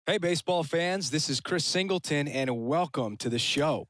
Hey, baseball fans, this is Chris Singleton, and welcome to the show.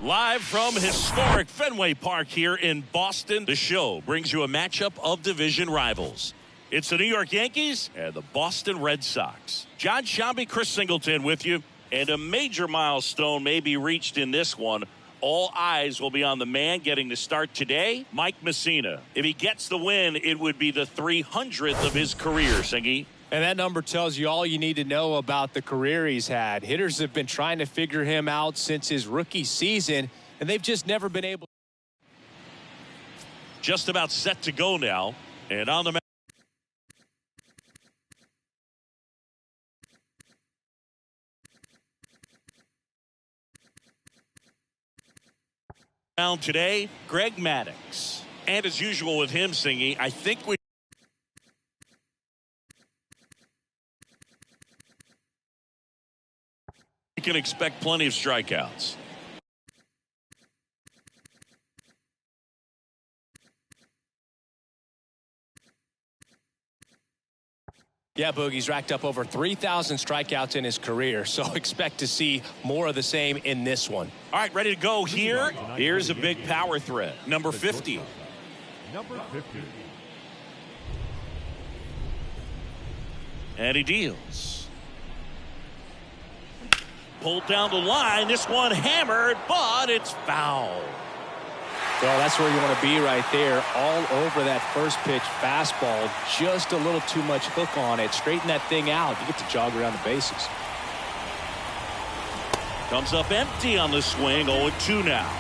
Live from historic Fenway Park here in Boston, the show brings you a matchup of division rivals. It's the New York Yankees and the Boston Red Sox. John Shambi, Chris Singleton with you, and a major milestone may be reached in this one. All eyes will be on the man getting the start today, Mike Messina. If he gets the win, it would be the 300th of his career, Singy. And that number tells you all you need to know about the career he's had. Hitters have been trying to figure him out since his rookie season, and they've just never been able. Just about set to go now, and on the mound today, Greg Maddux. And as usual with him, Singy, I think we can expect plenty of strikeouts. Yeah, Boogie's racked up over 3,000 strikeouts in his career, so expect to see more of the same in this one. All right, ready to go here. Here's a big power threat. Number 50. Number 50. And he deals. Pulled down the line. This one hammered, but it's foul. Well, that's where you want to be right there. All over that first pitch fastball. Just a little too much hook on it. Straighten that thing out. You get to jog around the bases. Comes up empty on the swing. 0-2 now.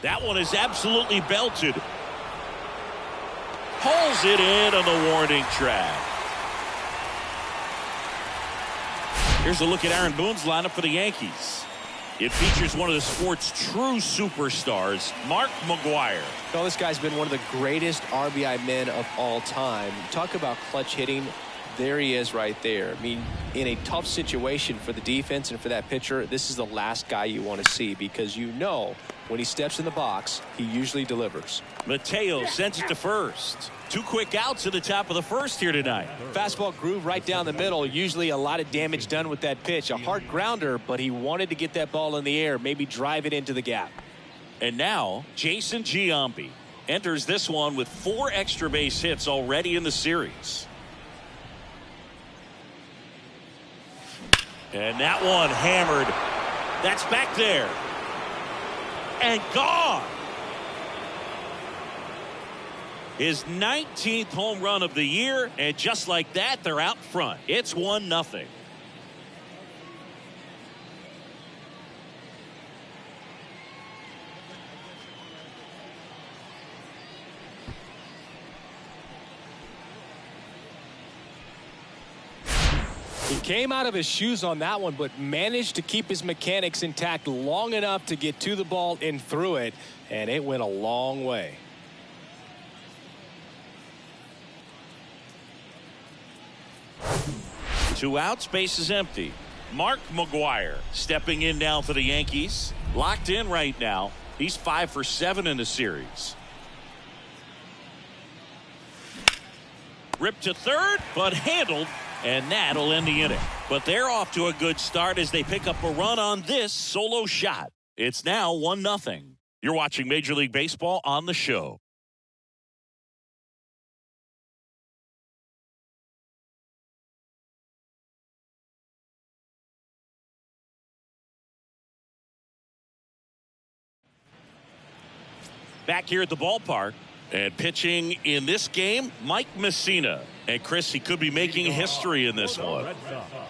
That one is absolutely belted. Pulls it in on the warning track. Here's a look at Aaron Boone's lineup for the Yankees. It features one of the sport's true superstars, Mark McGwire. Well, this guy's been one of the greatest RBI men of all time. Talk about clutch hitting. There he is right there. I mean, in a tough situation for the defense and for that pitcher, this is the last guy you want to see because you know when he steps in the box, he usually delivers. Mateo sends it to first. 2 quick outs at the top of the first here tonight. Fastball groove right down the middle. Usually a lot of damage done with that pitch. A hard grounder, but he wanted to get that ball in the air, maybe drive it into the gap. And now, Jason Giambi enters this one with 4 extra base hits already in the series. And that one hammered. That's back there. And gone. His 19th home run of the year, and just like that, they're out front. It's 1-0. He came out of his shoes on that one, but managed to keep his mechanics intact long enough to get to the ball and through it, and it went a long way. Two outs, base is empty. Mark McGwire stepping in now for the Yankees. Locked in right now. He's 5 for 7 in the series. Ripped to third, but handled, and that'll end the inning. But they're off to a good start as they pick up a run on this solo shot. It's now 1-0. You're watching Major League Baseball on the show. Back here at the ballpark, and pitching in this game, Mike Messina. And Chris, he could be making history in this one.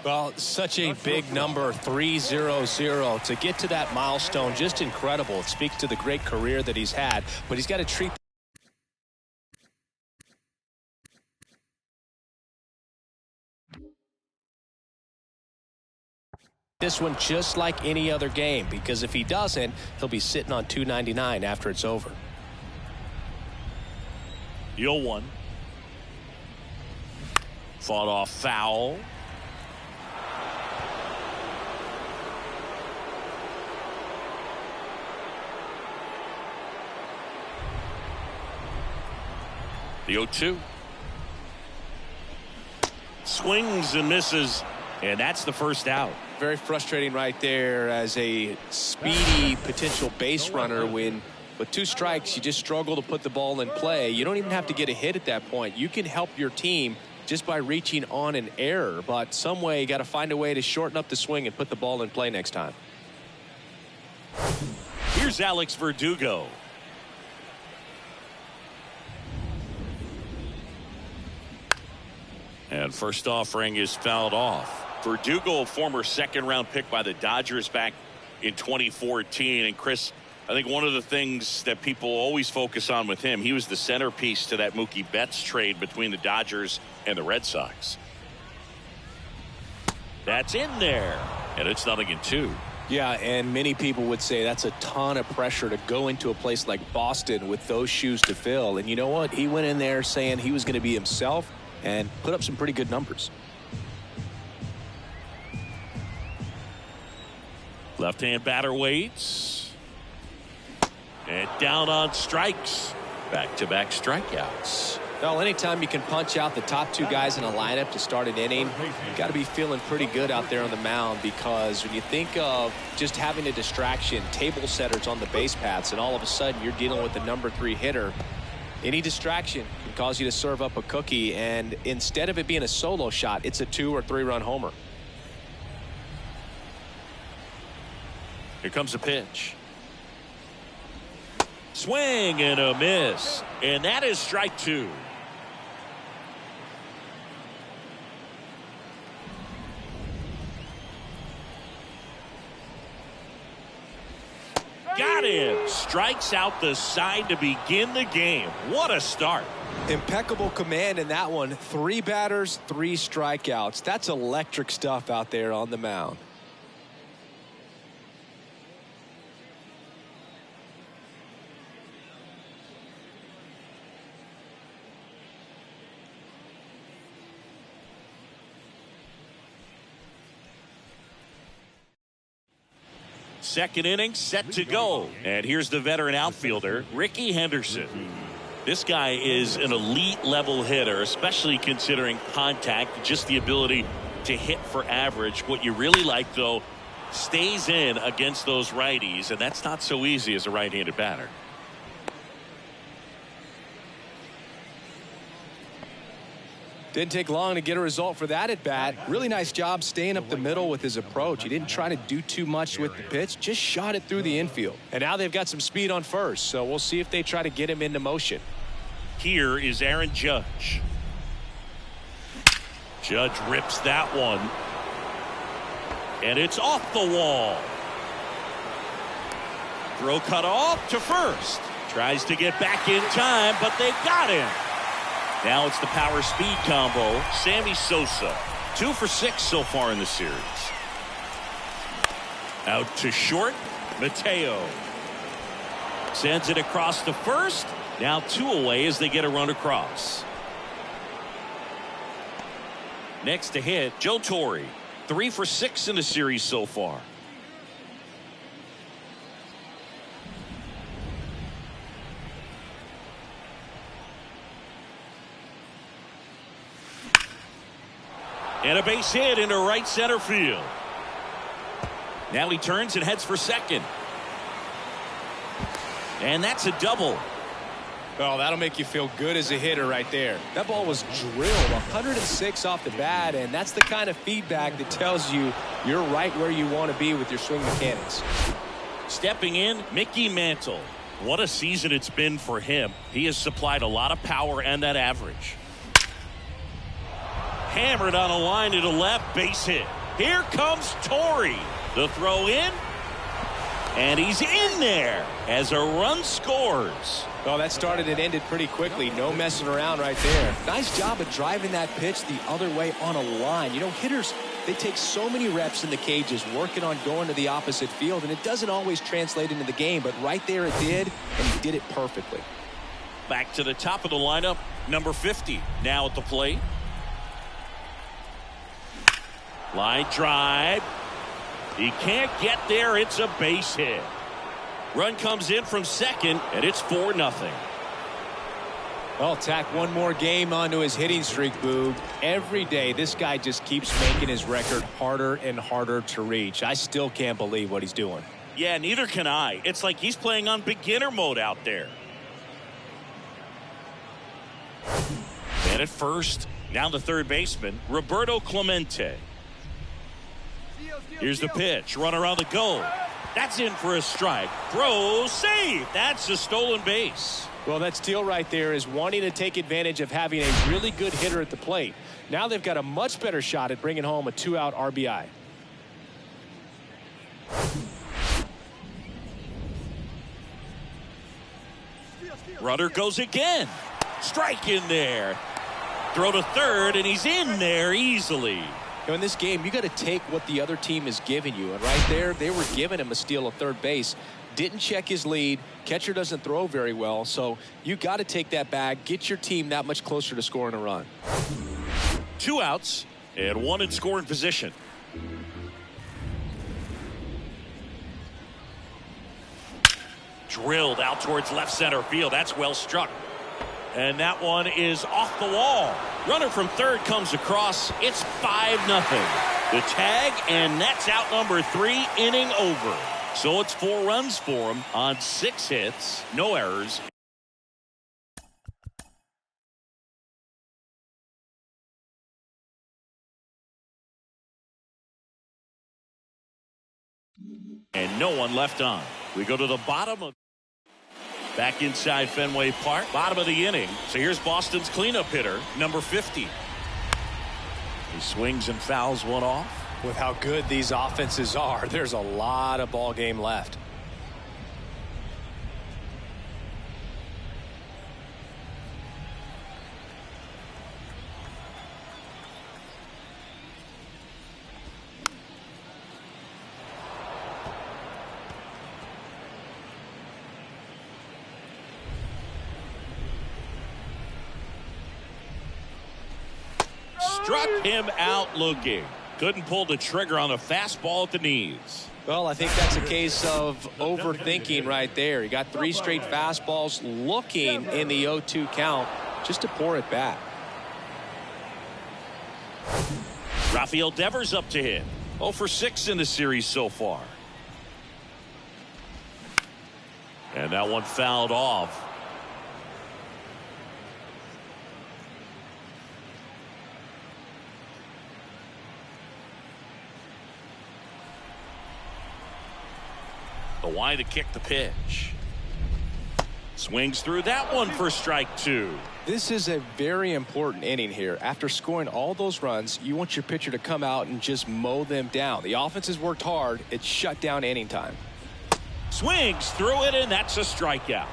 Well, such a big number, 300. To get to that milestone, just incredible. It speaks to the great career that he's had, but he's got to treat this one just like any other game, because if he doesn't, he'll be sitting on 299 after it's over. 0-1. Fought off foul. The 0-2. Swings and misses, and that's the first out. Very frustrating right there as a speedy potential base runner. When with 2 strikes, you just struggle to put the ball in play. You don't even have to get a hit at that point. You can help your team just by reaching on an error, but some way you got to find a way to shorten up the swing and put the ball in play next time. Here's Alex Verdugo. And first offering is fouled off. Verdugo, a former second-round pick by the Dodgers back in 2014. And Chris, I think one of the things that people always focus on with him, he was the centerpiece to that Mookie Betts trade between the Dodgers and the Red Sox. That's in there, and it's 0-2. Yeah, and many people would say that's a ton of pressure to go into a place like Boston with those shoes to fill. And you know what? He went in there saying he was going to be himself and put up some pretty good numbers. Left-hand batter waits. And down on strikes. Back-to-back strikeouts. Well, anytime you can punch out the top 2 guys in a lineup to start an inning, you got to be feeling pretty good out there on the mound, because when you think of just having a distraction, table setters on the base paths, and all of a sudden you're dealing with the number 3 hitter, any distraction can cause you to serve up a cookie, and instead of it being a solo shot, it's a 2 or 3 run homer. Here comes a pitch. Swing and a miss. And that is strike 2. Got him. Strikes out the side to begin the game. What a start. Impeccable command in that one. 3 batters, 3 strikeouts. That's electric stuff out there on the mound. Second inning set to go. And here's the veteran outfielder, Ricky Henderson. This guy is an elite level hitter, especially considering contact, just the ability to hit for average. What you really like, though, stays in against those righties, and that's not so easy as a right-handed batter. Didn't take long to get a result for that at bat. Really nice job staying up the middle with his approach. He didn't try to do too much with the pitch, just shot it through the infield. And now they've got some speed on first, so we'll see if they try to get him into motion. Here is Aaron Judge. Judge rips that one. And it's off the wall. Throw cut off to first. Tries to get back in time, but they got him. Now it's the power speed combo. Sammy Sosa, 2 for 6 so far in the series. Out to short, Mateo. Sends it across to first. Now 2 away as they get a run across. Next to hit, Joe Torre, 3 for 6 in the series so far. And a base hit into right center field. Now he turns and heads for second. And that's a double. Oh, that'll make you feel good as a hitter right there. That ball was drilled 106 off the bat, and that's the kind of feedback that tells you you're right where you want to be with your swing mechanics. Stepping in, Mickey Mantle. What a season it's been for him. He has supplied a lot of power and that average. Hammered on a line to the left, base hit. Here comes Torrey. The throw in, and he's in there as a run scores. Well, that started and ended pretty quickly. No messing around right there. Nice job of driving that pitch the other way on a line. You know, hitters, they take so many reps in the cages working on going to the opposite field, and it doesn't always translate into the game, but right there it did, and he did it perfectly. Back to the top of the lineup, number 50 now at the plate. Line drive. He can't get there. It's a base hit. Run comes in from second, and it's 4-0. Well, tack one more game onto his hitting streak, Boog. Every day, this guy just keeps making his record harder and harder to reach. I still can't believe what he's doing. Yeah, neither can I. It's like he's playing on beginner mode out there. And at first, now the third baseman, Roberto Clemente. Here's the pitch. Runner on the go. That's in for a strike. Throw, save. That's a stolen base. Well, that steal right there is wanting to take advantage of having a really good hitter at the plate. Now they've got a much better shot at bringing home a 2-out RBI. Runner goes again. Strike in there. Throw to third, and he's in there easily. You know, in this game, you got to take what the other team is giving you. And right there, they were giving him a steal at third base. Didn't check his lead. Catcher doesn't throw very well. So you got to take that bag, get your team that much closer to scoring a run. 2 outs and 1 in scoring position. Drilled out towards left center field. That's well struck. And that one is off the wall. Runner from third comes across. It's 5-0. The tag, and that's out number 3, inning over. So it's 4 runs for him on 6 hits, no errors. And no one left on. We go to the bottom of back inside Fenway Park, bottom of the inning. So here's Boston's cleanup hitter, number 50. He swings and fouls one off. With how good these offenses are, there's a lot of ball game left. Struck him out looking. Couldn't pull the trigger on a fastball at the knees. Well, I think that's a case of overthinking right there. He got 3 straight fastballs looking in the 0-2 count just to pour it back. Rafael Devers up to hit. 0 for 6 in the series so far. And that one fouled off. The wide to kick the pitch. Swings through that one for strike 2. This is a very important inning here. After scoring all those runs, you want your pitcher to come out and just mow them down. The offense has worked hard. It's shut down inning time. Swings through it, and that's a strikeout.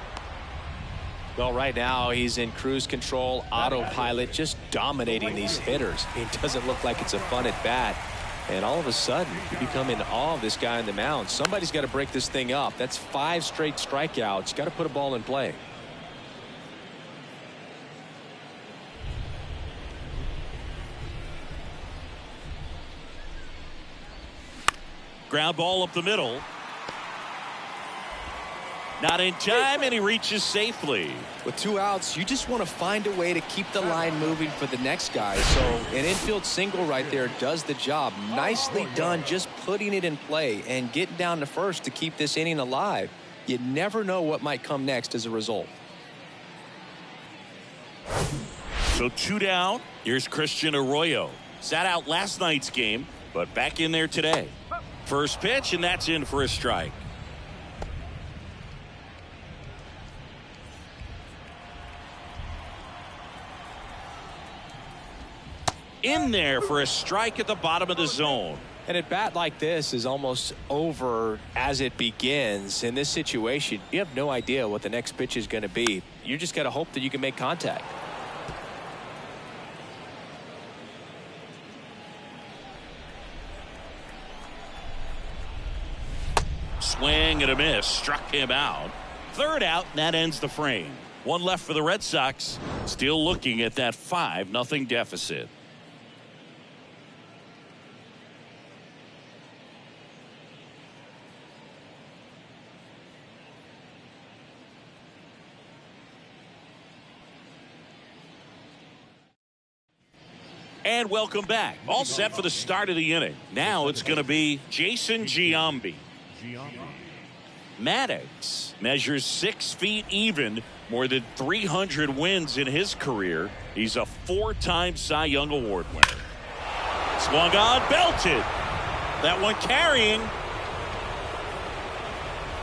Well, right now he's in cruise control, autopilot, just dominating these hitters. It doesn't look like it's a fun at bat. And all of a sudden, you become in awe of this guy on the mound. Somebody's got to break this thing up. That's 5 straight strikeouts. Got to put a ball in play. Ground ball up the middle. Not in time, and he reaches safely. With 2 outs, you just want to find a way to keep the line moving for the next guy. So an infield single right there does the job. Nicely done, just putting it in play and getting down to first to keep this inning alive. You never know what might come next as a result. So 2 down. Here's Christian Arroyo. Sat out last night's game, but back in there today. First pitch, and that's in for a strike. In there for a strike at the bottom of the zone. And a bat like this is almost over as it begins. In this situation, you have no idea what the next pitch is going to be. You just got to hope that you can make contact. Swing and a miss. Struck him out. 3rd out, and that ends the frame. 1 left for the Red Sox. Still looking at that 5-0 deficit. And welcome back. All set for the start of the inning. Now it's going to be Jason Giambi. Maddox measures 6 feet even, more than 300 wins in his career. He's a 4-time Cy Young Award winner. Swung on, belted. That one carrying.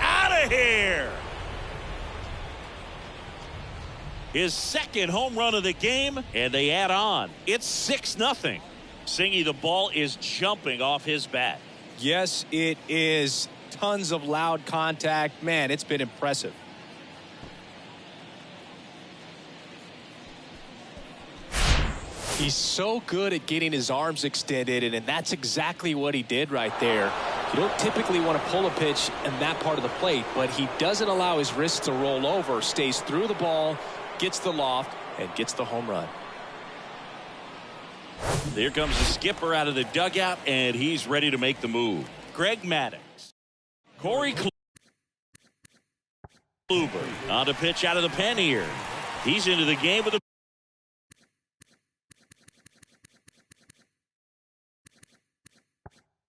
Out of here. His 2nd home run of the game, and they add on. It's 6-0. Singy, the ball is jumping off his bat. Yes, it is. Tons of loud contact. Man, it's been impressive. He's so good at getting his arms extended, and that's exactly what he did right there. You don't typically want to pull a pitch in that part of the plate, but he doesn't allow his wrists to roll over, stays through the ball, gets the loft, and gets the home run. There comes the skipper out of the dugout, and he's ready to make the move. Greg Maddox. Corey Kluber on the pitch out of the pen here. He's into the game with a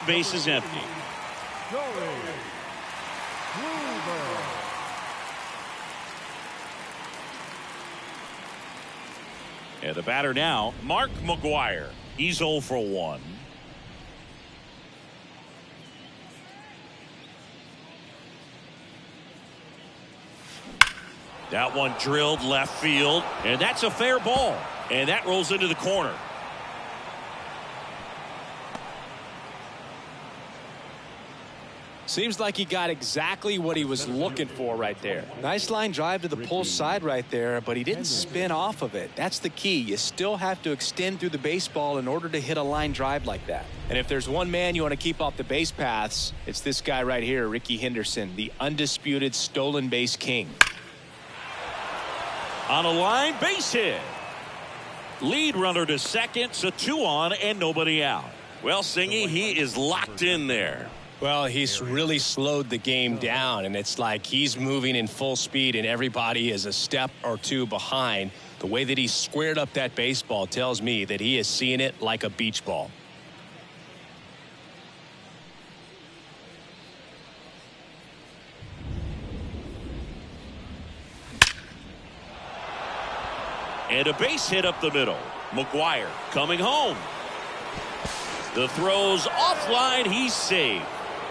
base is empty. And the batter now, Mark McGwire. He's 0 for 1. That one drilled left field, and that's a fair ball. And that rolls into the corner. Seems like he got exactly what he was looking for right there. Nice line drive to the pull side right there, but he didn't spin off of it. That's the key. You still have to extend through the baseball in order to hit a line drive like that. And if there's one man you want to keep off the base paths, it's this guy right here, Ricky Henderson, the undisputed stolen base king. On a line, base hit. Lead runner to second, so 2 on and nobody out. Well, Singy, he is locked in there. Well, he's really slowed the game down, and it's like he's moving in full speed and everybody is a step or 2 behind. The way that he squared up that baseball tells me that he is seeing it like a beach ball. And a base hit up the middle. McGwire coming home. The throw's offline. He's safe.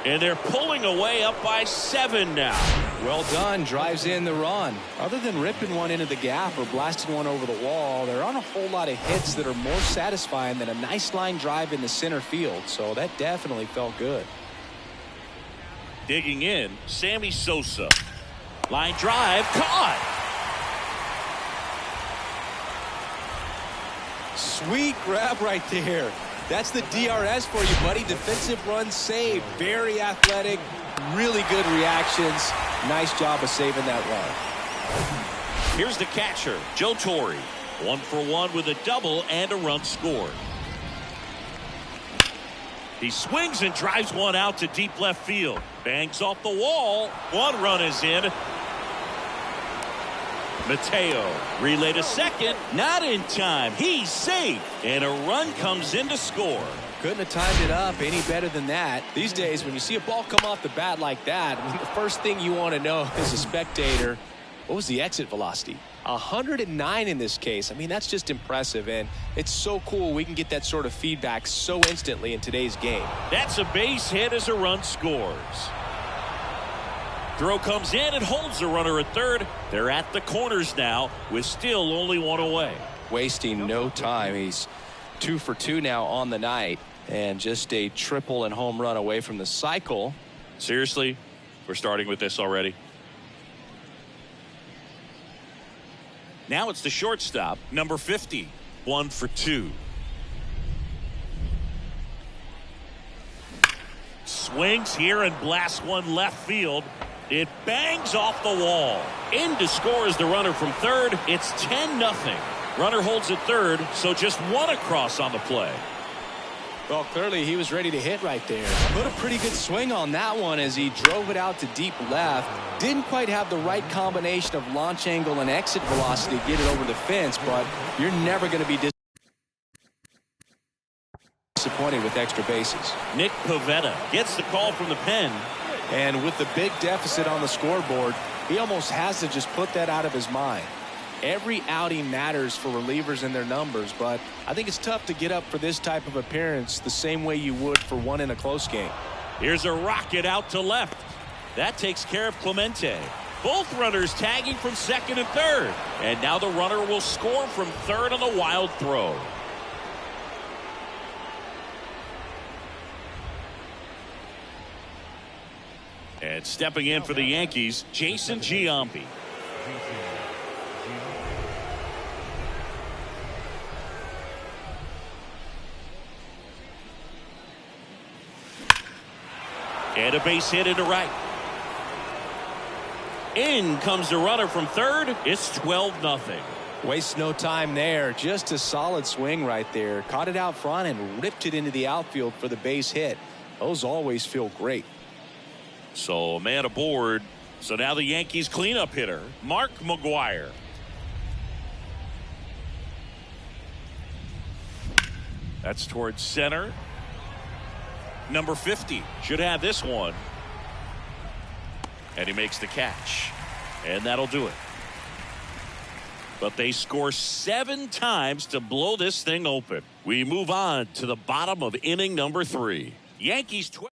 And they're pulling away up by 7 now. Well done. Drives in the run. Other than ripping one into the gap or blasting one over the wall, there aren't a whole lot of hits that are more satisfying than a nice line drive in the center field. So that definitely felt good. Digging in, Sammy Sosa. Line drive, caught. Sweet grab right there. That's the DRS for you, buddy. Defensive run saved. Very athletic. Really good reactions. Nice job of saving that run. Here's the catcher, Joe Torre. 1 for 1 with a double and a run scored. He swings and drives one out to deep left field. Bangs off the wall. 1 run is in. Mateo, relay to second, not in time. He's safe, and a run comes in to score. Couldn't have timed it up any better than that. These days, when you see a ball come off the bat like that, I mean, the first thing you want to know as a spectator, what was the exit velocity? 109 in this case. I mean, that's just impressive, and it's so cool we can get that sort of feedback so instantly in today's game. That's a base hit as a run scores. Throw comes in and holds the runner at third. They're at the corners now with still only one away. Wasting no time. He's 2 for 2 now on the night, and just a triple and home run away from the cycle. Seriously, we're starting with this already. Now it's the shortstop, number 50, 1 for 2. Swings here and blasts one left field. It bangs off the wall. In to score is the runner from third. It's 10-0. Runner holds at third, so just one across on the play. Well, clearly he was ready to hit right there. Put a pretty good swing on that one as he drove it out to deep left. Didn't quite have the right combination of launch angle and exit velocity to get it over the fence, but you're never going to be disappointed with extra bases. Nick Pivetta gets the call from the pen. And with the big deficit on the scoreboard, he almost has to just put that out of his mind. Every outing matters for relievers and their numbers, but I think it's tough to get up for this type of appearance the same way you would for one in a close game. Here's a rocket out to left. That takes care of Clemente. Both runners tagging from second and third. And now the runner will score from third on the wild throw. And stepping in for the Yankees, Jason Giambi. And a base hit into right. In comes the runner from third. It's 12-0. Waste no time there. Just a solid swing right there. Caught it out front and ripped it into the outfield for the base hit. Those always feel great. So a man aboard. So now the Yankees cleanup hitter, Mark McGwire. That's towards center. Number 50 should have this one. And he makes the catch. And that'll do it. But they score 7 times to blow this thing open. We move on to the bottom of inning number 3. Yankees 12.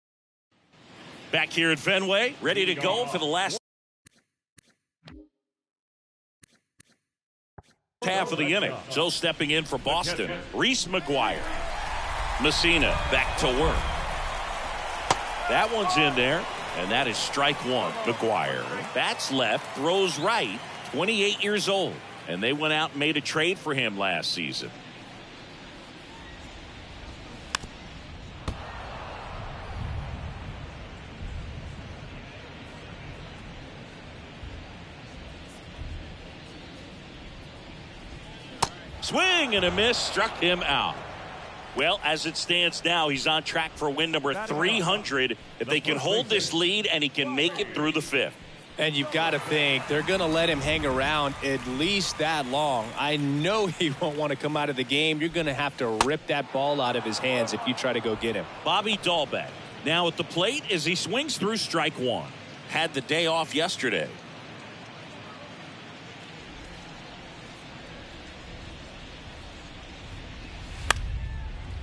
Back here at Fenway, ready to go for the last half of the inning. So stepping in for Boston, Reese McGuire. Messina back to work. That one's in there, and that is strike one. McGuire bats left, throws right, 28 years old. And they went out and made a trade for him last season. Swing and a miss, struck him out. Well, as it stands now, he's on track for win number 300 if they can hold this lead and he can make it through the 5th. And you've got to think they're going to let him hang around at least that long. I know he won't want to come out of the game. You're going to have to rip that ball out of his hands if you try to go get him. Bobby Dahlbeck now at the plate as he swings through strike one. Had the day off yesterday.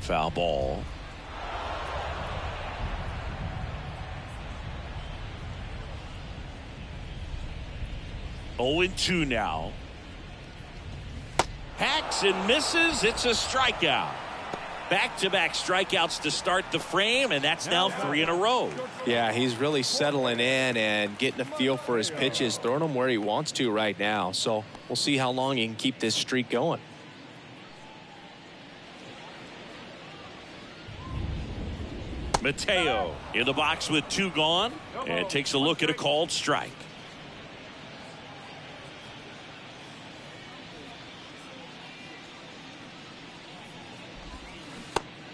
Foul ball. Oh, 0-2 now. Hacks and misses. It's a strikeout. Back-to-back strikeouts to start the frame, and that's now 3 in a row. Yeah, he's really settling in and getting a feel for his pitches, throwing them where he wants to right now. So we'll see how long he can keep this streak going. Mateo in the box with 2 gone and takes a look at a called strike.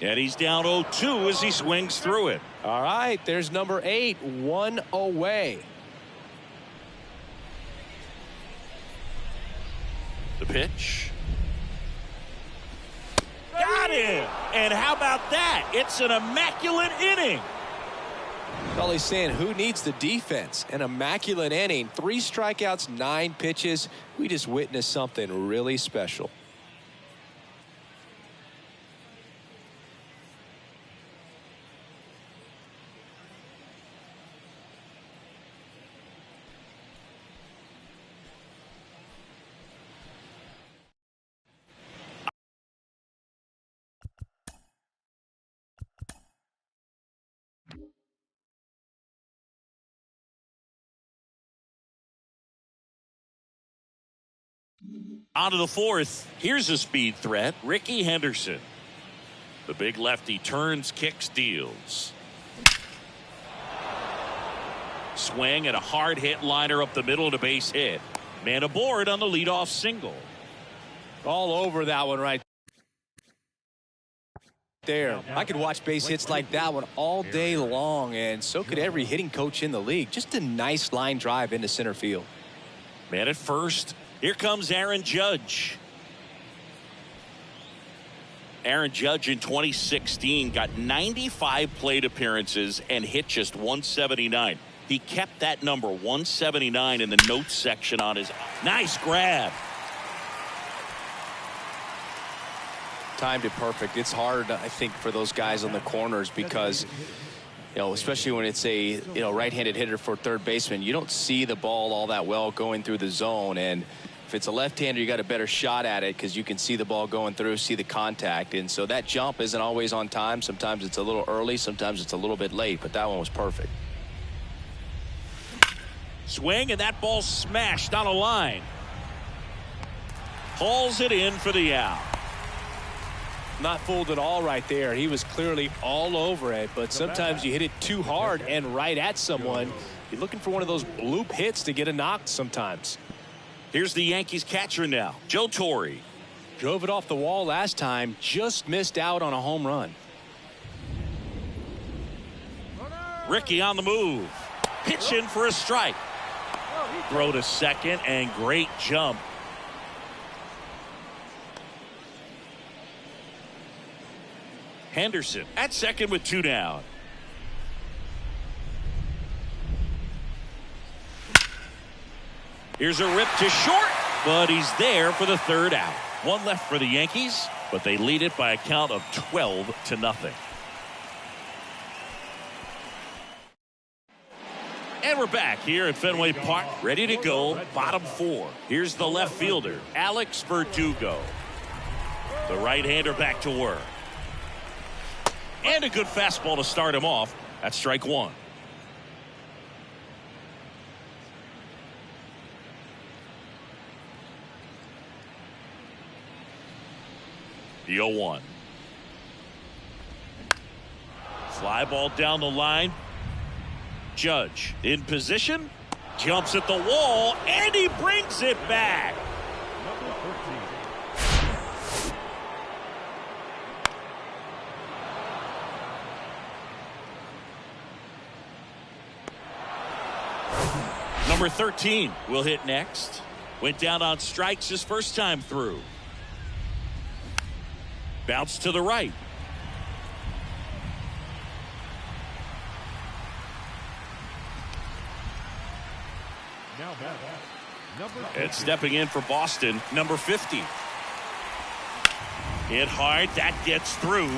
And he's down 0-2 as he swings through it. All right, there's number 8, 1 away. pitch. Got him! And how about that? It's an immaculate inning. All he's saying, who needs the defense? An immaculate inning. 3 strikeouts, 9 pitches. We just witnessed something really special. On to the 4th. Here's a speed threat, Ricky Henderson. The big lefty turns, kicks, deals. Swing and a hard hit liner up the middle to base hit. Man aboard on the leadoff single. All over that one right there. I could watch base hits like that one all day long, and so could every hitting coach in the league. Just a nice line drive into center field. Man at first. Here comes Aaron Judge. Aaron Judge in 2016 got 95 plate appearances and hit just 179. He kept that number 179 in the notes section on his. Nice grab. Timed it perfect. It's hard, I think, for those guys on the corners because, you know, especially when it's a, right-handed hitter for third baseman, you don't see the ball all that well going through the zone. And if it's a left-hander, you got a better shot at it because you can see the ball going through, see the contact. And so that jump isn't always on time. Sometimes it's a little early, sometimes it's a little bit late, but that one was perfect. Swing, and that ball smashed on a line. Hauls it in for the out. Not fooled at all right there. He was clearly all over it, but sometimes you hit it too hard and right at someone. You're looking for one of those bloop hits to get a knock sometimes. Here's the Yankees catcher now, Joe Torre. Drove it off the wall last time, just missed out on a home run. Ricky on the move. Pitch in for a strike. Throw to second, and great jump. Henderson at second with 2 down. Here's a rip to short, but he's there for the 3rd out. 1 left for the Yankees, but they lead it by a count of 12-0. And we're back here at Fenway Park, ready to go, bottom 4. Here's the left fielder, Alex Verdugo. The right-hander back to work. And a good fastball to start him off. That's strike 1. The 0-1. Fly ball down the line. Judge in position. Jumps at the wall, and he brings it back. Number 13 will hit next. Went down on strikes his first time through. Bounce to the right. And stepping in for Boston, number 50. Hit hard, that gets through.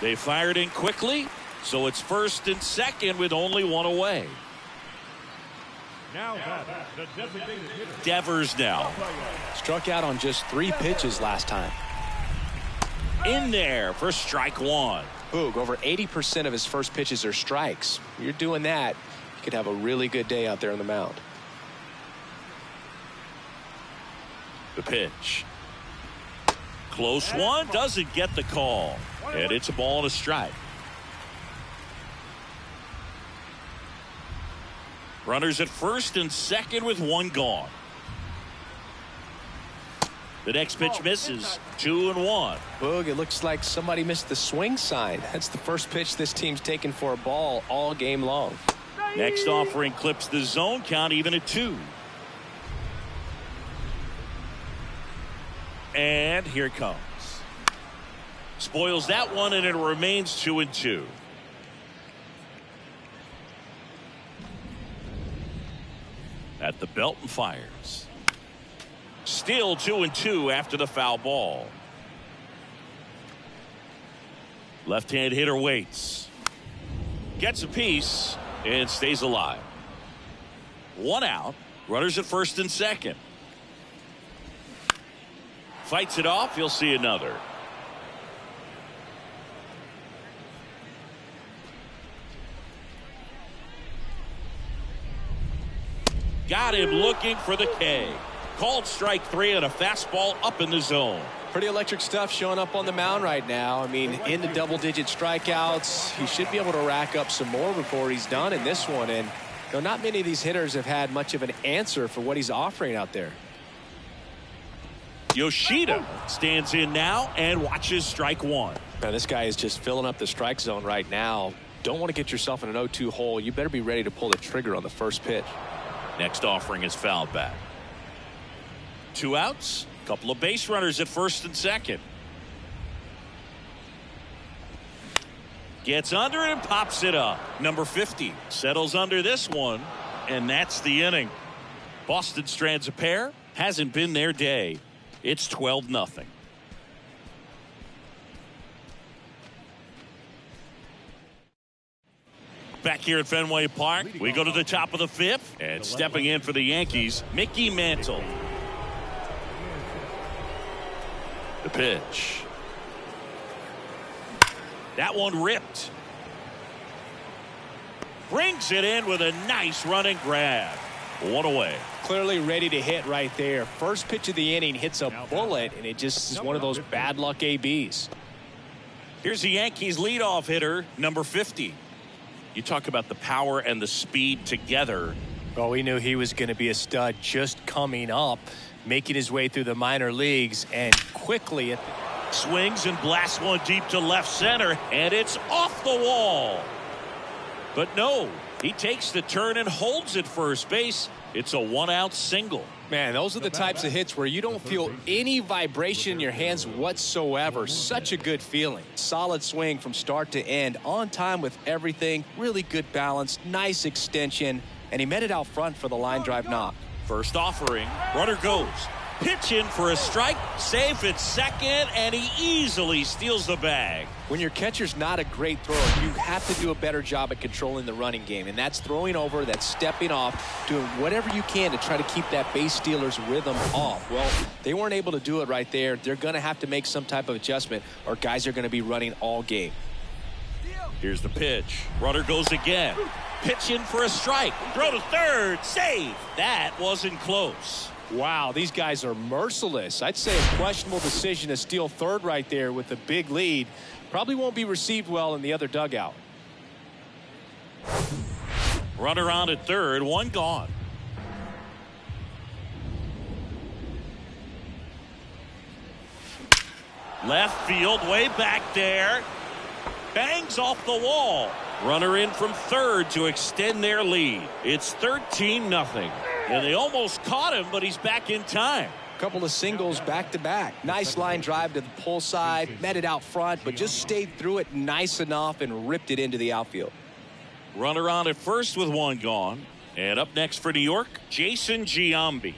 They fired in quickly, so it's 1st and 2nd with only 1 away. Now the designated hitter. Devers now. Struck out on just 3 pitches last time. In there for strike 1. Boog, over 80% of his first pitches are strikes. You're doing that, you could have a really good day out there on the mound. The pitch. Close one, doesn't get the call. And it's a ball and a strike. Runners at 1st and 2nd with 1 gone. The next pitch misses. 2-1. Boog, it looks like somebody missed the swing sign. That's the first pitch this team's taken for a ball all game long. And here it comes. Spoils that one, and it remains 2-2. At the belt and fires. Still 2-2 after the foul ball. Left-hand hitter waits. Gets a piece and stays alive. One out. Runners at first and second. Fights it off. You'll see another. Got him looking for the K. Called strike 3 and a fastball up in the zone. Pretty electric stuff showing up on the mound right now. I mean, in the double-digit strikeouts, he should be able to rack up some more before he's done in this one. And not many of these hitters have had much of an answer for what he's offering out there. Yoshida stands in now and watches strike 1. Now, this guy is just filling up the strike zone right now. Don't want to get yourself in an 0-2 hole. You better be ready to pull the trigger on the first pitch. Next offering is fouled back. 2 outs. Couple of base runners at first and second. Gets under it and pops it up. Number 50 settles under this one, and that's the inning. Boston strands a pair. Hasn't been their day. It's 12-0. Back here at Fenway Park, we go to the top of the 5th, and stepping in for the Yankees, Mickey Mantle. The pitch. That one ripped. Brings it in with a nice running grab. One away. Clearly ready to hit right there. First pitch of the inning hits a bullet, and it just is one of those bad luck ABs. Here's the Yankees leadoff hitter, number 50. You talk about the power and the speed together. Oh, we knew he was going to be a stud just coming up, making his way through the minor leagues, and quickly swings and blasts one deep to left center, and it's off the wall. But no, he takes the turn and holds at first base. It's a 1-out single. Man, those are the types of hits where you don't feel any vibration in your hands whatsoever. Such a good feeling. Solid swing from start to end, on time with everything, really good balance, nice extension, and he met it out front for the line drive knock. First offering, runner goes. Pitch in for a strike, safe at second, and he easily steals the bag. When your catcher's not a great thrower, you have to do a better job at controlling the running game, and that's throwing over, that's stepping off, doing whatever you can to try to keep that base stealer's rhythm off. Well, they weren't able to do it right there. They're going to have to make some type of adjustment, or guys are going to be running all game. Here's the pitch. Runner goes again. Pitch in for a strike. Throw to third. Save. That wasn't close. Wow, these guys are merciless. I'd say a questionable decision to steal third right there with a big lead. Probably won't be received well in the other dugout. Runner on at third, one gone. Left field, way back there. Bangs off the wall. Runner in from third to extend their lead. It's 13-0. And they almost caught him, but he's back in time. Couple of singles back-to-back. Nice line drive to the pull side. Met it out front, but just stayed through it nice enough and ripped it into the outfield. Runner on at first with one gone. And up next for New York, Jason Giambi.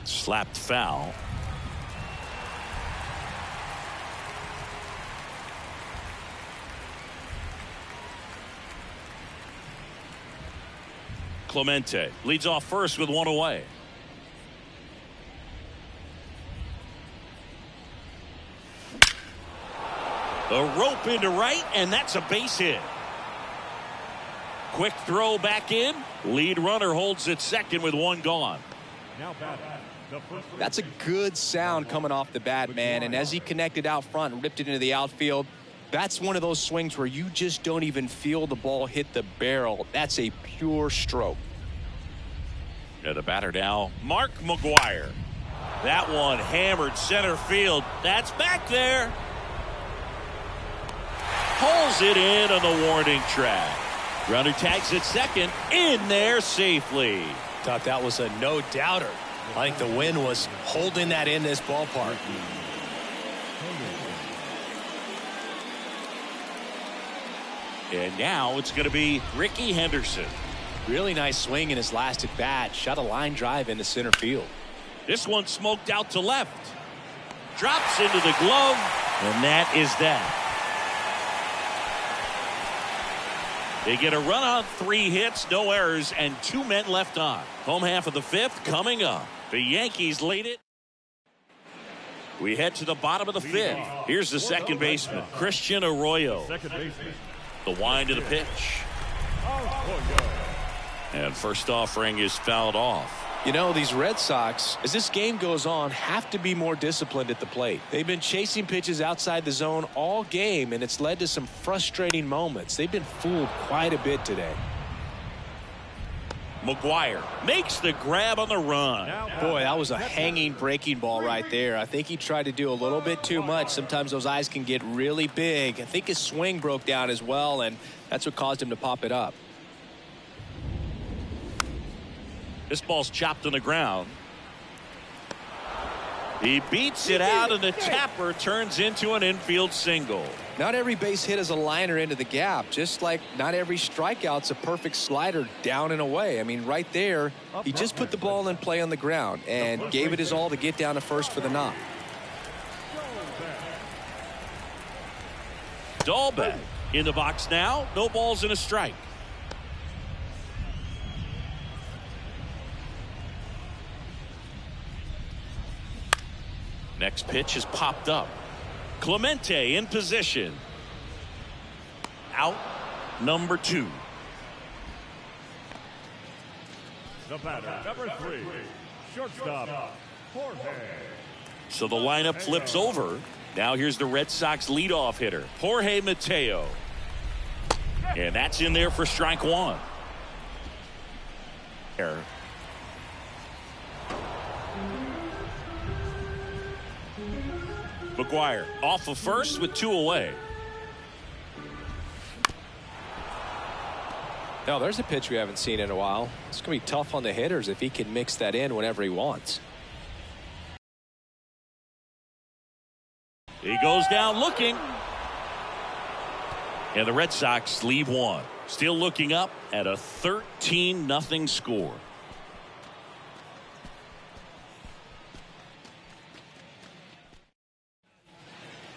Slapped foul. Clemente leads off first with one away. The rope into right, and that's a base hit. Quick throw back in. Lead runner holds at second with one gone. That's a good sound coming off the bat, man. And as he connected out front and ripped it into the outfield, that's one of those swings where you just don't even feel the ball hit the barrel. That's a pure stroke. And the batter now, Mark McGwire. That one hammered center field. That's back there. Pulls it in on the warning track. Runner tags at second. In there safely. Thought that was a no-doubter. I think the wind was holding that in this ballpark. And now it's going to be Ricky Henderson. Really nice swing in his last at bat. Shot a line drive into center field. This one smoked out to left. Drops into the glove, and that is that. They get a run on 3 hits, no errors, and 2 men left on. Home half of the 5th coming up. The Yankees lead it. We head to the bottom of the 5th. Here's the second baseman, Christian Arroyo. The wind of the pitch. And first offering is fouled off. You know, these Red Sox, as this game goes on, have to be more disciplined at the plate. They've been chasing pitches outside the zone all game, and it's led to some frustrating moments. They've been fooled quite a bit today. McGuire makes the grab on the run. Boy, that was a hanging breaking ball right there. I think he tried to do a little bit too much. Sometimes those eyes can get really big. I think his swing broke down as well, and that's what caused him to pop it up. This ball's chopped on the ground. He beats it out, and the tapper turns into an infield single. Not every base hit is a liner into the gap, just like not every strikeout's a perfect slider down and away. I mean, right there, he just put the ball in play on the ground and gave it his all to get down to first for the knock. Dahlbeck in the box now. No balls and a strike. Next pitch is popped up. Clemente in position. Out number 2. The batter, number 3, shortstop, Jorge. So the lineup flips over. Now here's the Red Sox leadoff hitter, Jorge Mateo. And that's in there for strike 1. Error. McGuire off of first with 2 away. Now there's a pitch we haven't seen in a while. It's going to be tough on the hitters if he can mix that in whenever he wants. He goes down looking. And the Red Sox leave 1. Still looking up at a 13-0 score.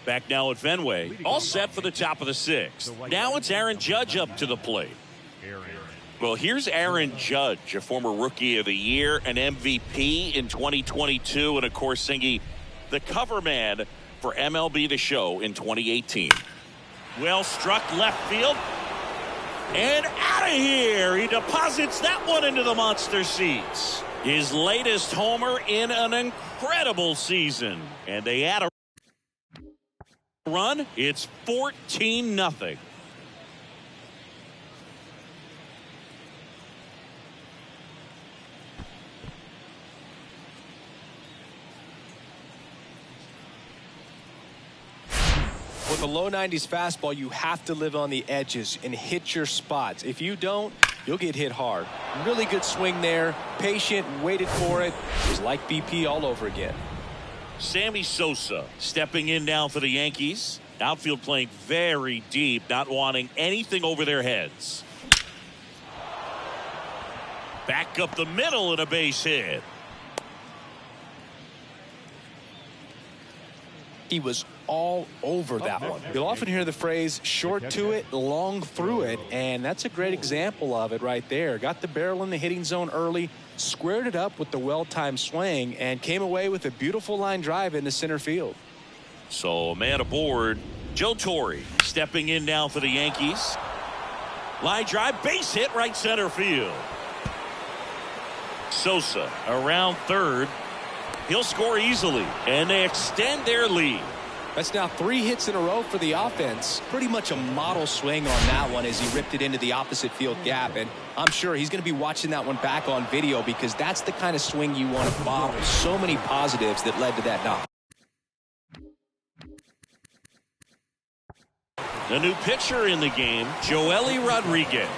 Back now at Fenway, all set for the top of the 6th. Now it's Aaron Judge up to the plate. Well, here's Aaron Judge, a former Rookie of the Year, an MVP in 2022, and of course, Singy, the cover man for MLB The Show in 2018. Well struck left field. And out of here. He deposits that one into the monster seats. His latest homer in an incredible season. And they add a run. It's 14-0. With a low 90s fastball, you have to live on the edges and hit your spots. If you don't, you'll get hit hard. Really good swing there. Patient, waited for it. It was like BP all over again. Sammy Sosa stepping in now for the Yankees. Outfield playing very deep, not wanting anything over their heads. Back up the middle and a base hit. He was all over that one. You'll often hear the phrase short to it, long through it, and that's a great example of it right there. Got the barrel in the hitting zone early, squared it up with the well-timed swing, and came away with a beautiful line drive into center field. So man aboard, Joe Torre stepping in now for the Yankees. Line drive, base hit, right center field. Sosa around third. He'll score easily, and they extend their lead. That's now 3 hits in a row for the offense. Pretty much a model swing on that one as he ripped it into the opposite field gap. And I'm sure he's going to be watching that one back on video because that's the kind of swing you want to model. So many positives that led to that knock. The new pitcher in the game, Joely Rodriguez.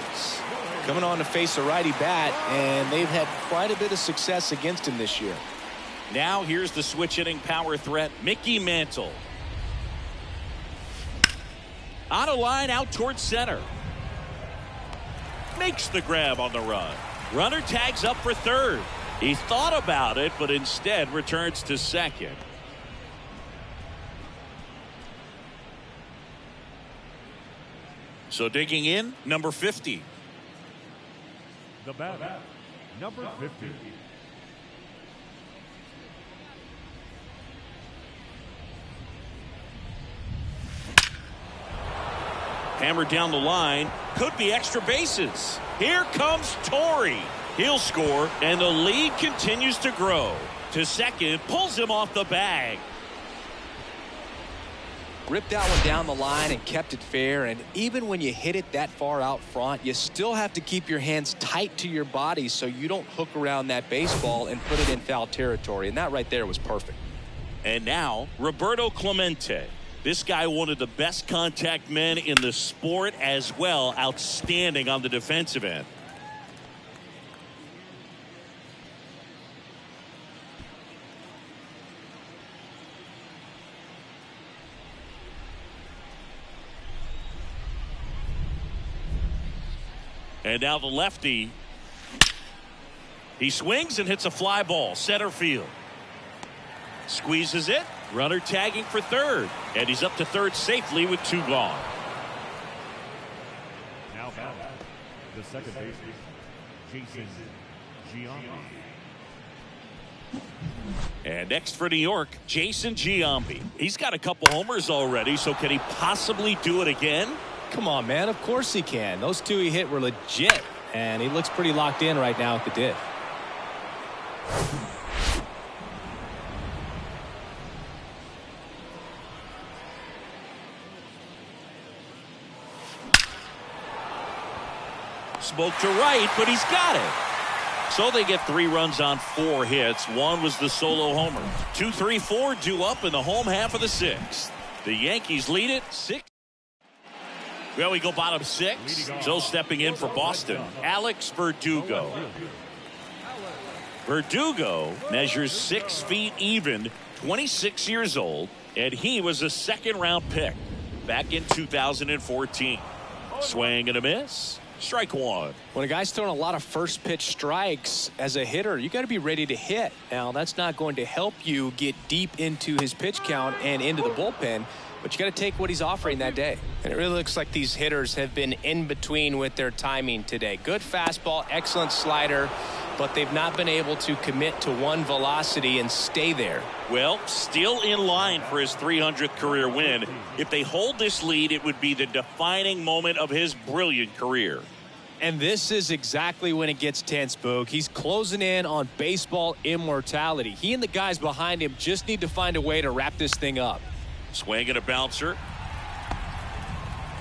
coming on to face a righty bat, and they've had quite a bit of success against him this year. Now here's the switch hitting power threat, Mickey Mantle. On a line out towards center. Makes the grab on the run. Runner tags up for third. He thought about it, but instead returns to second. So digging in, number 50. The batter, number 50. Hammered down the line. Could be extra bases. Here comes Torrey. He'll score, and the lead continues to grow. To second, pulls him off the bag. Ripped that one down the line and kept it fair, and even when you hit it that far out front, you still have to keep your hands tight to your body so you don't hook around that baseball and put it in foul territory, and that right there was perfect. And now, Roberto Clemente. This guy, one of the best contact men in the sport as well, outstanding on the defensive end. And now the lefty. He swings and hits a fly ball, center field. Squeezes it. Runner tagging for third. And he's up to third safely with 2 gone. Now batting, the second baseman, Jason Giambi. And next for New York, Jason Giambi. He's got a couple homers already, so can he possibly do it again? Come on, man. Of course he can. Those 2 he hit were legit, and he looks pretty locked in right now at the diff. Smoke to right, but he's got it. So they get 3 runs on 4 hits. 1 was the solo homer. 2, 3, 4 due up in the home half of the 6th. The Yankees lead it 6. Well, we go bottom 6. So stepping in for Boston, Alex Verdugo. Verdugo measures 6 feet even, 26 years old, and he was a second-round pick back in 2014. Swing and a miss. Strike 1. When a guy's throwing a lot of first pitch strikes as a hitter, you got to be ready to hit. Now, that's not going to help you get deep into his pitch count and into the bullpen, but you got to take what he's offering that day. And it really looks like these hitters have been in between with their timing today. Good fastball, excellent slider, but they've not been able to commit to one velocity and stay there. Well, still in line for his 300th career win. If they hold this lead, it would be the defining moment of his brilliant career. And this is exactly when it gets tense, Boog. He's closing in on baseball immortality. He and the guys behind him just need to find a way to wrap this thing up. Swing and a bouncer.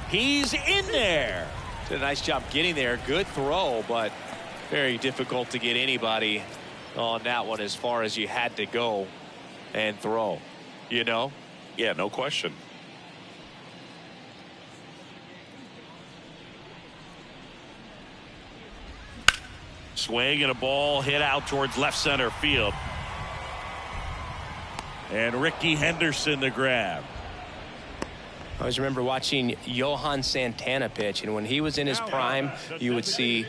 He's in there. Did a nice job getting there. Good throw, but very difficult to get anybody on that one as far as you had to go and throw. You know? Yeah, no question. Swing and a ball hit out towards left center field. And Ricky Henderson the grab. I always remember watching Johan Santana pitch, and when he was in his prime, you would see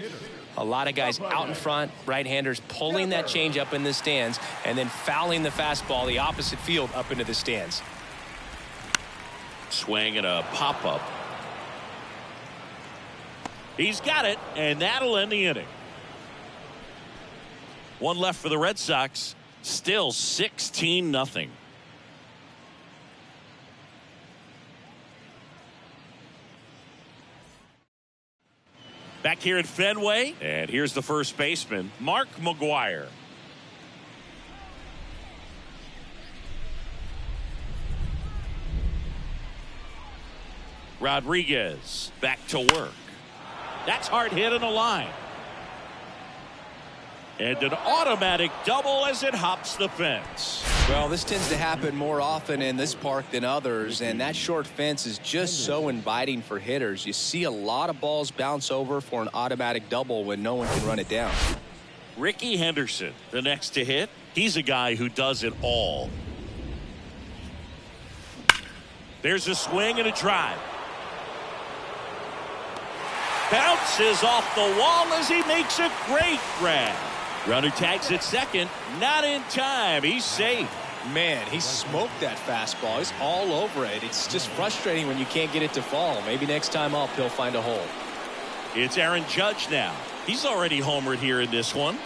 a lot of guys out in front, right-handers pulling that change up in the stands and then fouling the fastball the opposite field up into the stands. Swing and a pop-up. He's got it, and that'll end the inning. 1 left for the Red Sox. Still 16-0. Back here at Fenway, and here's the first baseman, Mark McGwire. Rodriguez back to work. That's hard hit on the line. And an automatic double as it hops the fence. Well, this tends to happen more often in this park than others, and that short fence is just so inviting for hitters. You see a lot of balls bounce over for an automatic double when no one can run it down. Ricky Henderson, the next to hit. He's a guy who does it all. There's a swing and a drive. Bounces off the wall as he makes a great grab. Runner tags at second. Not in time. He's safe. Man, he smoked that fastball. He's all over it. It's just frustrating when you can't get it to fall. Maybe next time up he'll find a hole. It's Aaron Judge now. He's already homered here in this one.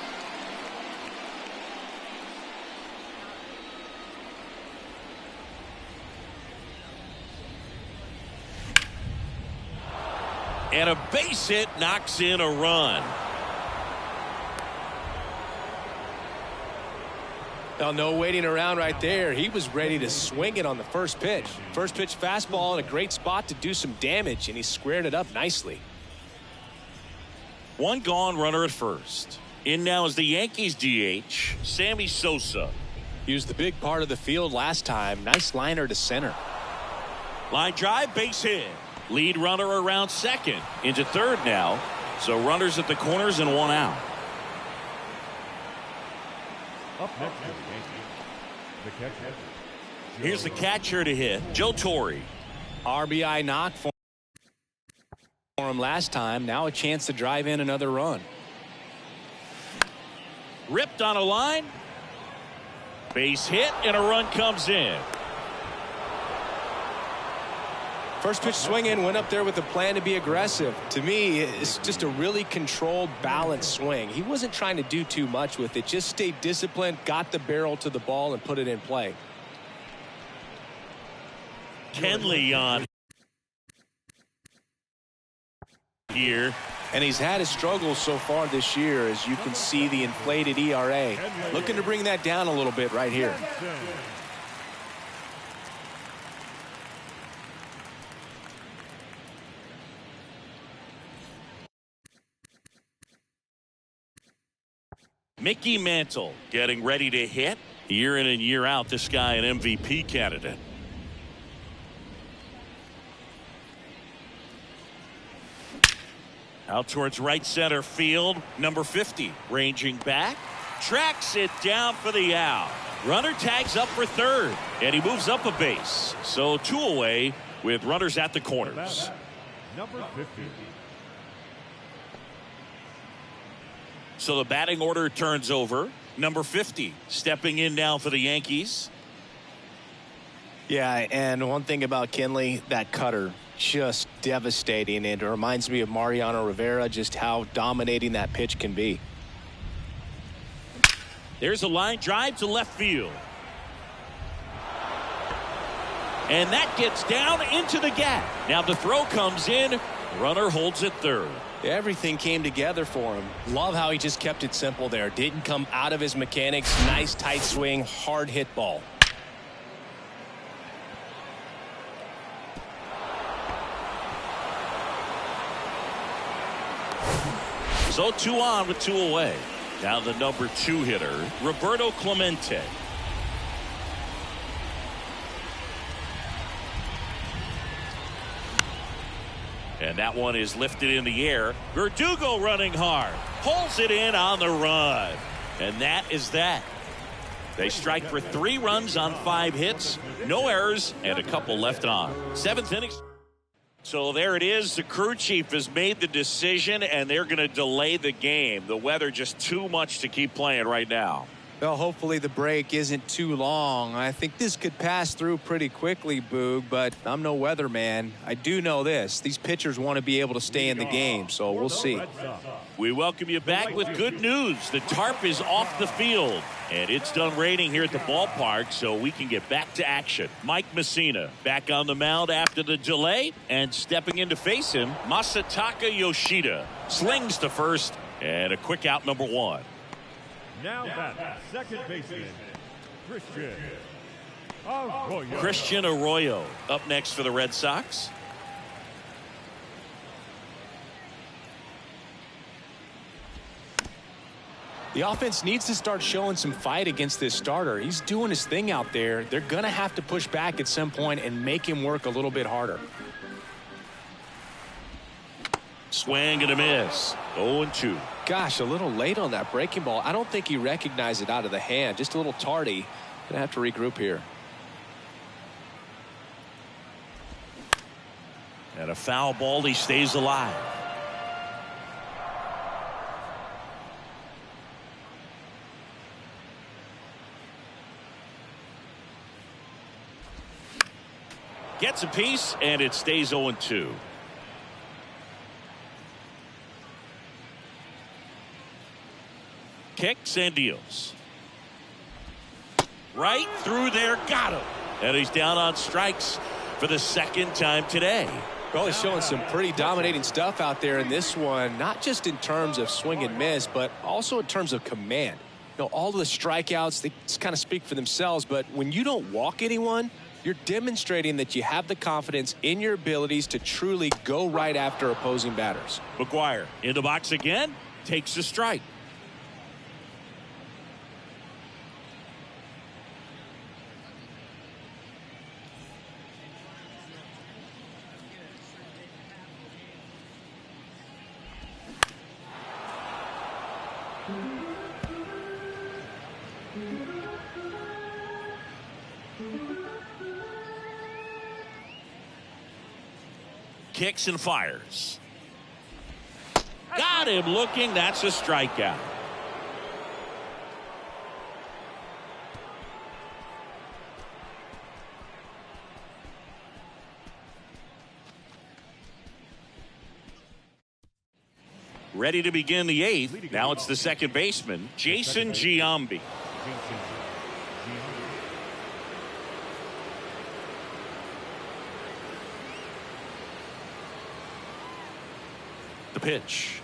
And a base hit knocks in a run. Well, no waiting around right there. He was ready to swing it on the first pitch. First pitch fastball in a great spot to do some damage, and he squared it up nicely. One gone, runner at first. In now is the Yankees DH, Sammy Sosa. He was the big part of the field last time. Nice liner to center. Line drive, base hit. Lead runner around second. Into third now. So runners at the corners and one out. Up next for the Yankees, the catcher. Here's the catcher to hit, Joe Torre. RBI knock for him last time. Now a chance to drive in another run. Ripped on a line. Base hit and a run comes in. First pitch swinging, went up there with a plan to be aggressive. To me, it's just a really controlled, balanced swing. He wasn't trying to do too much with it. Just stayed disciplined, got the barrel to the ball, and put it in play. Kenley on here. And he's had his struggles so far this year, as you can see the inflated ERA. Looking to bring that down a little bit right here. Mickey Mantle getting ready to hit. Year in and year out, this guy an MVP candidate. Out towards right center field. Number 50 ranging back. Tracks it down for the out. Runner tags up for third. And he moves up a base. So 2 away with runners at the corners. Number 50. So the batting order turns over. Number 50 stepping in now for the Yankees. Yeah, and one thing about Kenley, that cutter, just devastating. And it reminds me of Mariano Rivera, just how dominating that pitch can be. There's a line drive to left field. And that gets down into the gap. Now the throw comes in. Runner holds it third. Everything came together for him. Love how he just kept it simple there. Didn't come out of his mechanics. Nice tight swing, hard hit ball. So 2 on with 2 away. Now the number 2 hitter, Roberto Clemente. And that one is lifted in the air. Verdugo running hard. Pulls it in on the run. And that is that. They strike for 3 runs on 5 hits. No errors and a couple left on. 7th inning. So there it is. The crew chief has made the decision, and they're going to delay the game. The weather just too much to keep playing right now. Well, hopefully the break isn't too long. I think this could pass through pretty quickly, Boog, but I'm no weatherman. I do know this. These pitchers want to be able to stay in the game, so we'll see. We welcome you back with good news. The tarp is off the field, and it's done raining here at the ballpark, so we can get back to action. Mike Messina back on the mound after the delay, and stepping in to face him, Masataka Yoshida. Slings to first, and a quick out, number 1. Now that second baseman, Christian Arroyo. Christian Arroyo up next for the Red Sox. The offense needs to start showing some fight against this starter. He's doing his thing out there. They're going to have to push back at some point and make him work a little bit harder. Swing and a miss. 0-2. Gosh, a little late on that breaking ball. I don't think he recognized it out of the hand. Just a little tardy. Gonna have to regroup here. And a foul ball. He stays alive. Gets a piece, and it stays 0-2. Kicks and deals. Right through there, got him. And he's down on strikes for the second time today. Well, he's showing some pretty dominating stuff out there in this one, not just in terms of swing and miss, but also in terms of command. You know, all of the strikeouts, they just kind of speak for themselves, but when you don't walk anyone, you're demonstrating that you have the confidence in your abilities to truly go right after opposing batters. McGuire in the box again, takes a strike. Kicks and fires. Got him looking. That's a strikeout. Ready to begin the eighth. Now it's the second baseman, Jason Giambi. The pitch.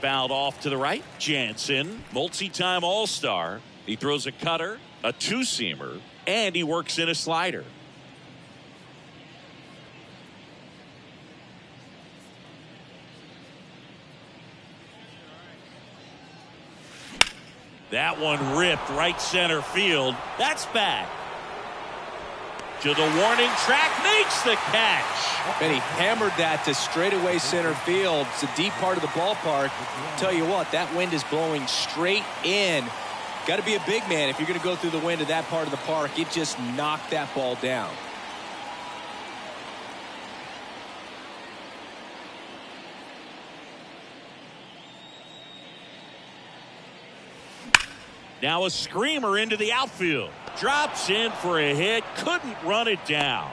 Fouled off to the right. Jansen, multi-time All-Star. He throws a cutter, a two-seamer, and he works in a slider. That one ripped right center field. That's back. To the warning track, makes the catch. And he hammered that to straightaway center field. It's a deep part of the ballpark. Tell you what, that wind is blowing straight in. Got to be a big man if you're going to go through the wind of that part of the park. It just knocked that ball down. Now a screamer into the outfield. Drops in for a hit. Couldn't run it down.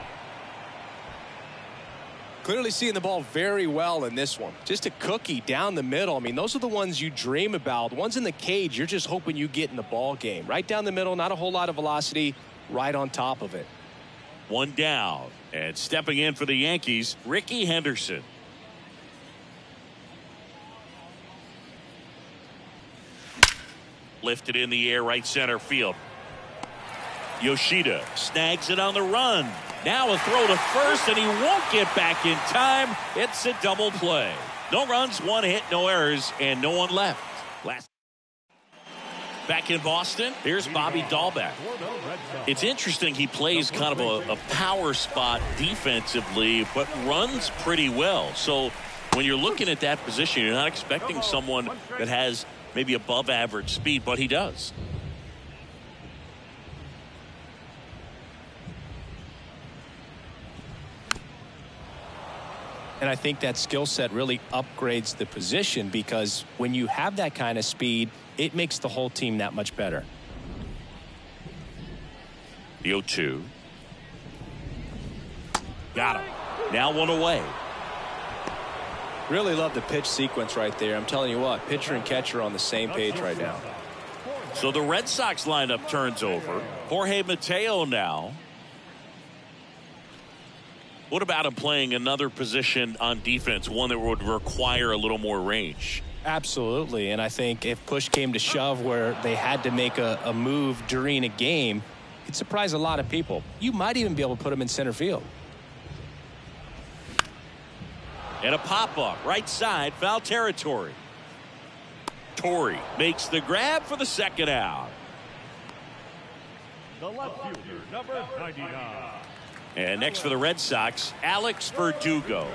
Clearly seeing the ball very well in this one. Just a cookie down the middle. I mean, those are the ones you dream about. The ones in the cage, you're just hoping you get in the ball game. Right down the middle, not a whole lot of velocity, right on top of it. One down. And stepping in for the Yankees, Ricky Henderson. Lifted in the air, right center field. Yoshida snags it on the run. Now a throw to first, and he won't get back in time. It's a double play. No runs, one hit, no errors, and no one left. Back in Boston, here's Bobby Dahlbeck. It's interesting, he plays kind of a power spot defensively, but runs pretty well. So when you're looking at that position, you're not expecting someone that has maybe above average speed, but he does. And I think that skill set really upgrades the position, because when you have that kind of speed, it makes the whole team that much better. The 0-2. Got him. Now one away. Really love the pitch sequence right there. I'm telling you what, pitcher and catcher on the same page right now. So the Red Sox lineup turns over. Jorge Mateo now. What about him playing another position on defense, one that would require a little more range? Absolutely, and I think if push came to shove where they had to make a move during a game, it'd surprise a lot of people. You might even be able to put him in center field. And a pop-up, right side, foul territory. Torrey makes the grab for the second out. The left fielder, number 99. And next for the Red Sox, Alex Verdugo.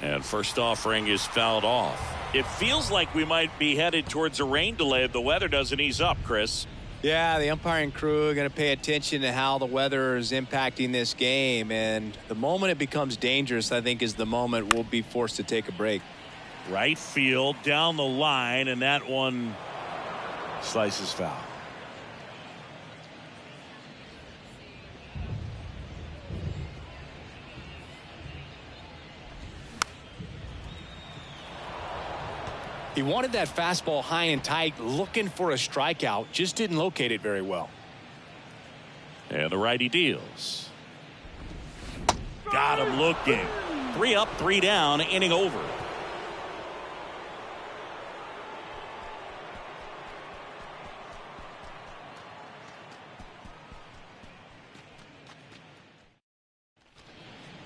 And first offering is fouled off. It feels like we might be headed towards a rain delay if the weather doesn't ease up, Chris. Yeah, the umpiring crew are going to pay attention to how the weather is impacting this game. And the moment it becomes dangerous, I think, is the moment we'll be forced to take a break. Right field down the line, and that one slices foul. He wanted that fastball high and tight, looking for a strikeout, just didn't locate it very well. And the righty deals. Got him looking. 3 up, 3 down, inning over.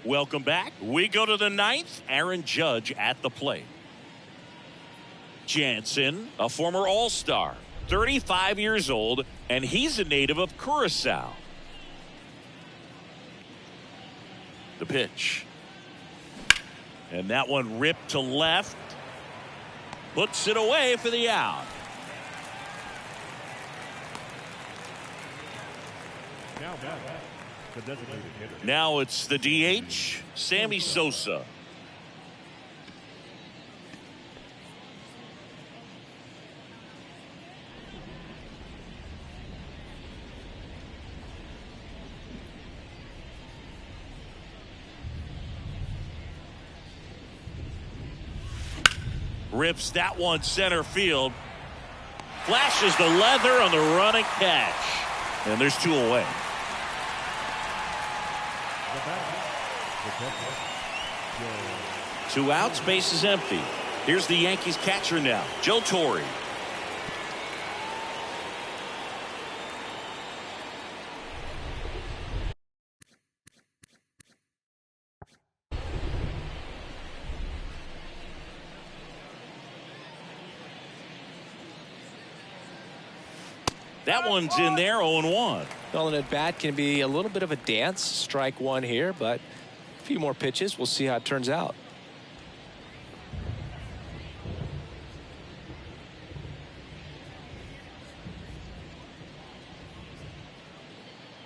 Welcome back. We go to the 9th. Aaron Judge at the plate. Jansen, a former All-Star, 35 years old, and he's a native of Curacao. The pitch. And that one ripped to left. Puts it away for the out. Now back, the designated hitter. Now it's the DH, Sammy Sosa. Rips that one center field. Flashes the leather on the running catch. And there's 2 away. The batter, the catcher, Joe. 2 outs, base is empty. Here's the Yankees catcher now, Joe Torre. That one's in there, 0-1. Well, an at-bat can be a little bit of a dance. Strike one here, but a few more pitches. We'll see how it turns out.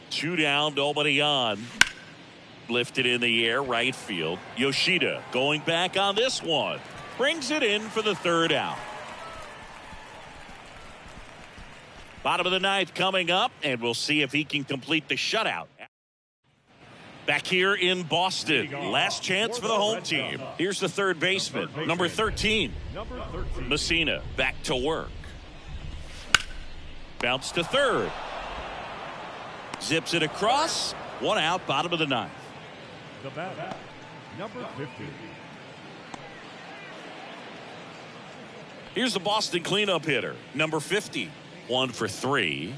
Two down, nobody on. Lifted in the air, right field. Yoshida going back on this one. Brings it in for the 3rd out. Bottom of the 9th coming up, and we'll see if he can complete the shutout. Back here in Boston, last chance for the home team. Here's the 3rd baseman, number 13. Messina back to work. Bounce to 3rd. Zips it across. 1 out, bottom of the 9th. The batter, number 50. Here's the Boston cleanup hitter, number 50. 1 for 3.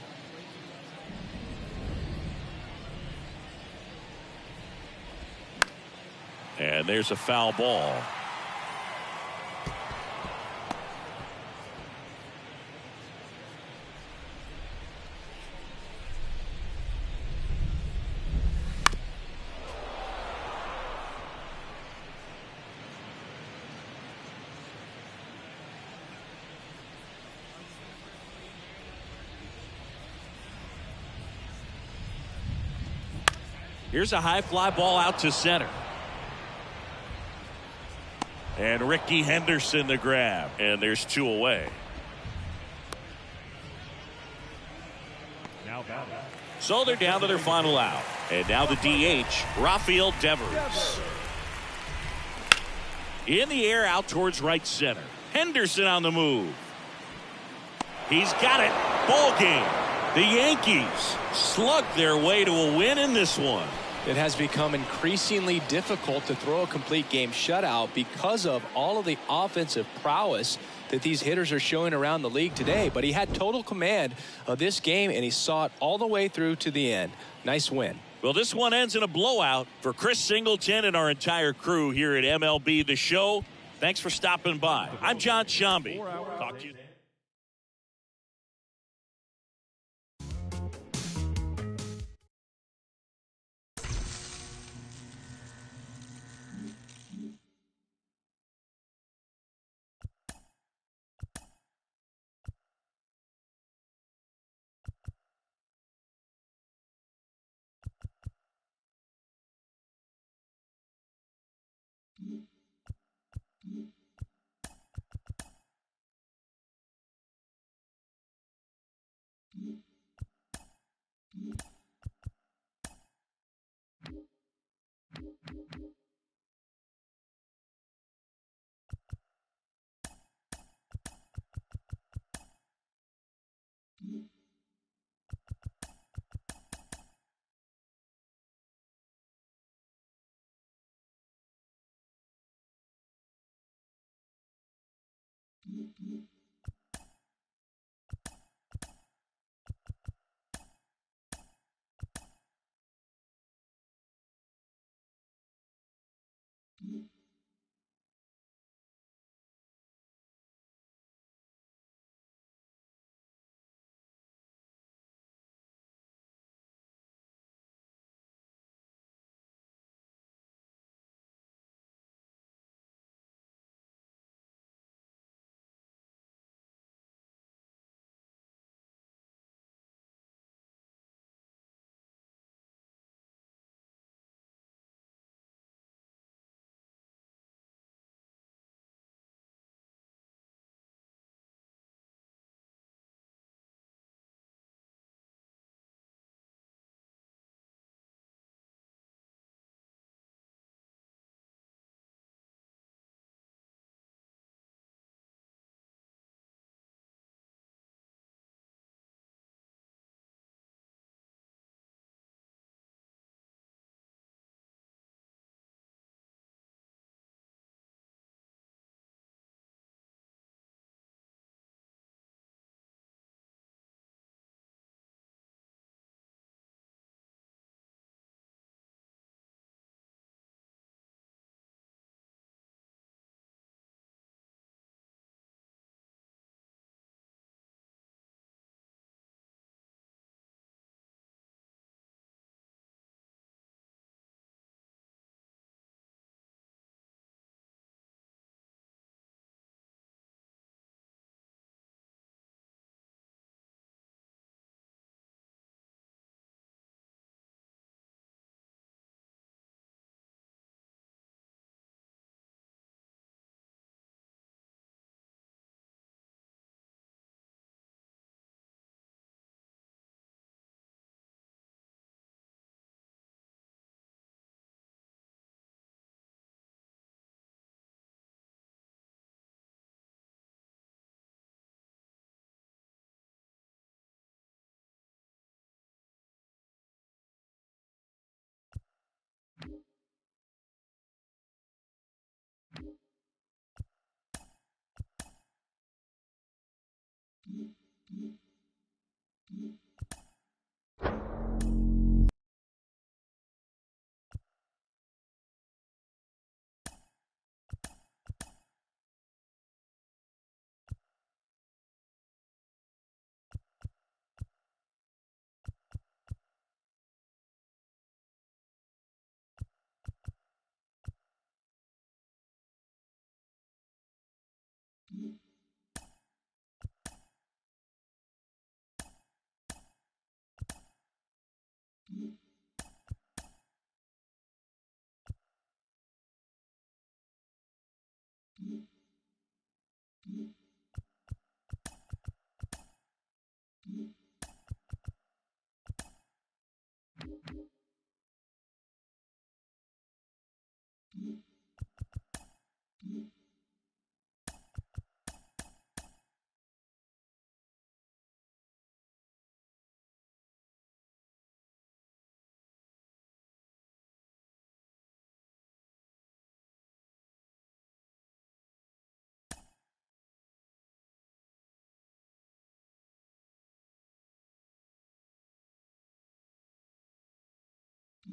And there's a foul ball. Here's a high fly ball out to center. And Ricky Henderson the grab. And there's 2 away. Now batting. So they're down to their final out. And now the DH, Rafael Devers. In the air out towards right center. Henderson on the move. He's got it. Ball game. The Yankees slug their way to a win in this one. It has become increasingly difficult to throw a complete game shutout because of all of the offensive prowess that these hitters are showing around the league today. But he had total command of this game, and he saw it all the way through to the end. Nice win. Well, this one ends in a blowout for Chris Singleton and our entire crew here at MLB The Show. Thanks for stopping by. I'm John Shambi. Talk to you.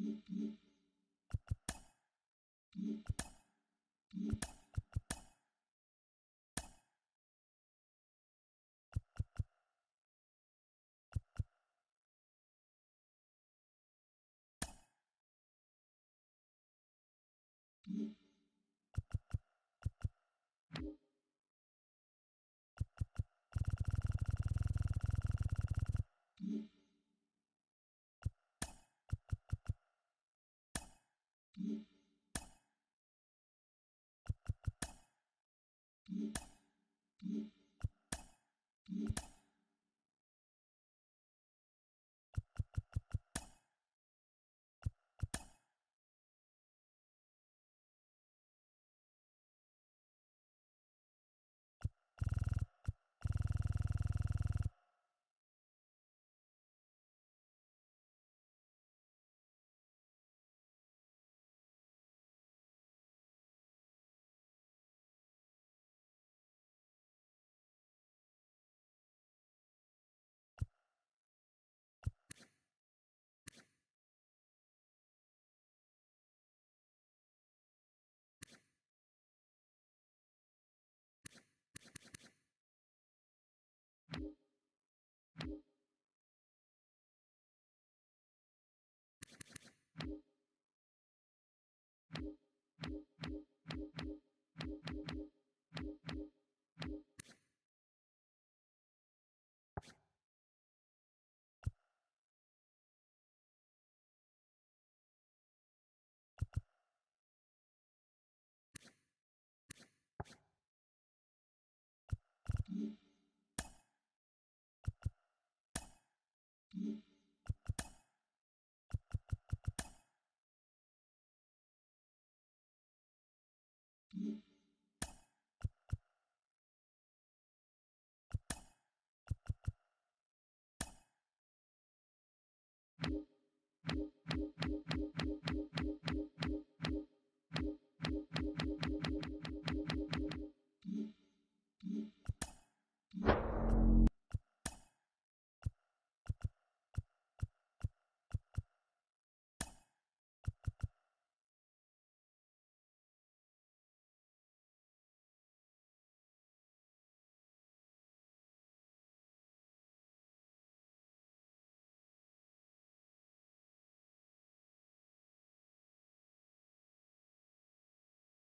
catcher.